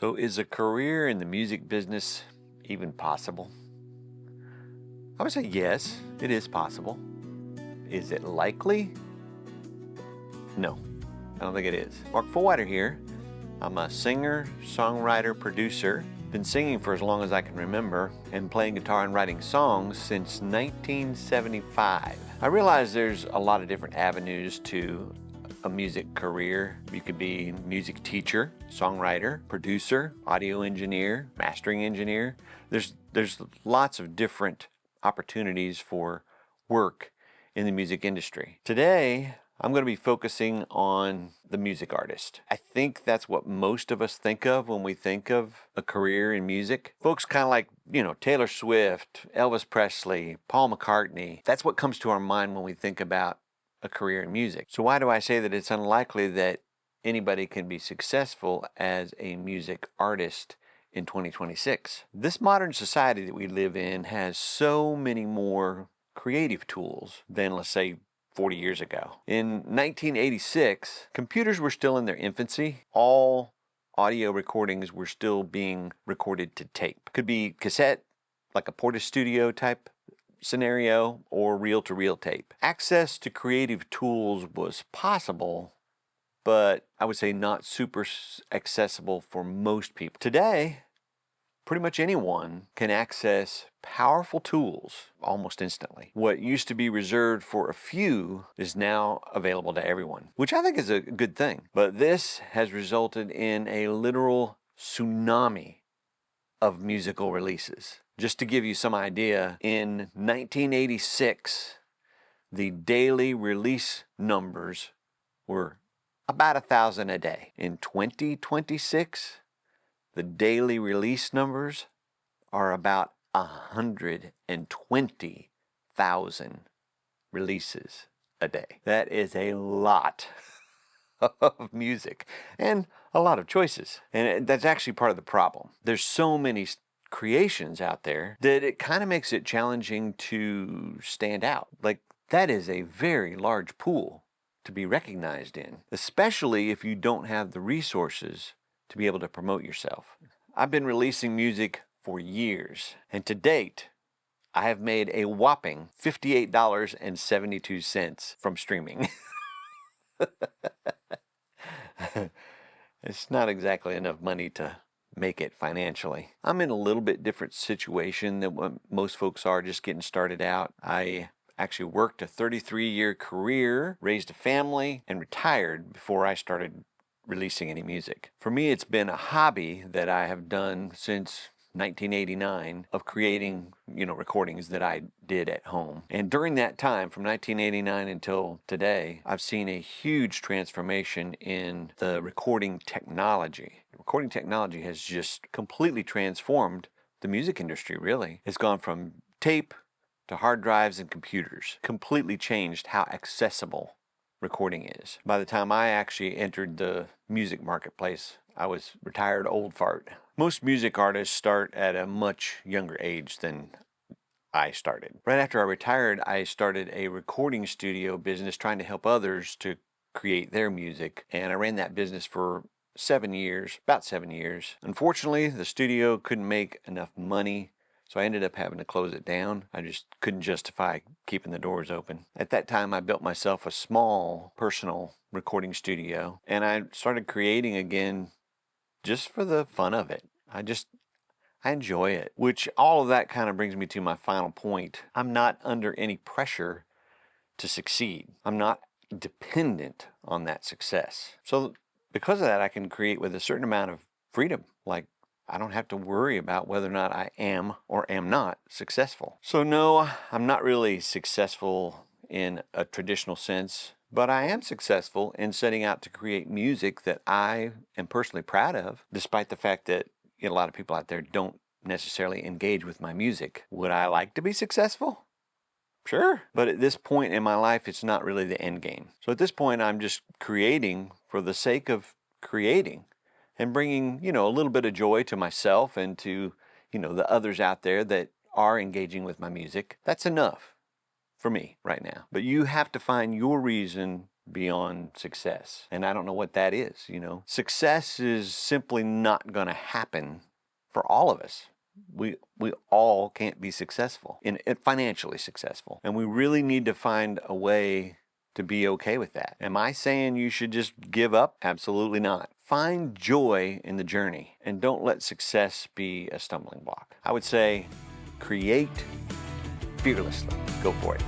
So is a career in the music business even possible? I would say yes, it is possible. Is it likely? No, I don't think it is. Mark Fullwider here. I'm a singer, songwriter, producer. Been singing for as long as I can remember and playing guitar and writing songs since 1975. I realize there's a lot of different avenues to a music career. You could be music teacher, songwriter, producer, audio engineer, mastering engineer. There's lots of different opportunities for work in the music industry. Today, I'm going to be focusing on the music artist. I think that's what most of us think of when we think of a career in music. Folks kind of like, Taylor Swift, Elvis Presley, Paul McCartney. That's what comes to our mind when we think about a career in music. So why do I say that it's unlikely that anybody can be successful as a music artist in 2026? This modern society that we live in has so many more creative tools than, let's say, 40 years ago. In 1986, computers were still in their infancy. All audio recordings were still being recorded to tape. Could be cassette, like a Porta Studio type scenario, or reel-to-reel tape. Access to creative tools was possible, but I would say not super accessible for most people. Today, pretty much anyone can access powerful tools almost instantly. What used to be reserved for a few is now available to everyone, which I think is a good thing. But this has resulted in a literal tsunami of musical releases. Just to give you some idea, in 1986, the daily release numbers were about 1,000 a day. In 2026, the daily release numbers are about 120,000 releases a day. That is a lot of music and a lot of choices. And that's actually part of the problem. There's so many creations out there that it kind of makes it challenging to stand out. Like, that is a very large pool to be recognized in, especially if you don't have the resources to be able to promote yourself. I've been releasing music for years, and to date, I have made a whopping $58.72 from streaming. It's not exactly enough money to make it financially. I'm in a little bit different situation than what most folks are just getting started out. I actually worked a 33-year career, raised a family, and retired before I started releasing any music. For me, it's been a hobby that I have done since 1989 of creating, recordings that I did at home. And during that time, from 1989 until today, I've seen a huge transformation in the recording technology. Recording technology has just completely transformed the music industry, really. It's gone from tape to hard drives and computers. Completely changed how accessible recording is. By the time I actually entered the music marketplace, I was retired old fart. Most music artists start at a much younger age than I started. Right after I retired, I started a recording studio business trying to help others to create their music, and I ran that business for about 7 years. Unfortunately, the studio couldn't make enough money, so I ended up having to close it down. I just couldn't justify keeping the doors open. At that time, I built myself a small personal recording studio, and I started creating again just for the fun of it. I enjoy it, which all of that kind of brings me to my final point. I'm not under any pressure to succeed. I'm not dependent on that success. So because of that, I can create with a certain amount of freedom. Like, I don't have to worry about whether or not I am or am not successful. So no, I'm not really successful in a traditional sense, but I am successful in setting out to create music that I am personally proud of, despite the fact that a lot of people out there don't necessarily engage with my music. Would I like to be successful? Sure. But at this point in my life, it's not really the end game. So at this point, I'm just creating for the sake of creating and bringing, a little bit of joy to myself and to, the others out there that are engaging with my music. That's enough for me right now. But you have to find your reason beyond success. And I don't know what that is, you know. Success is simply not going to happen for all of us. We all can't be successful, in financially successful. And we really need to find a way to be okay with that. Am I saying you should just give up? Absolutely not. Find joy in the journey and don't let success be a stumbling block. I would say create fearlessly. Go for it.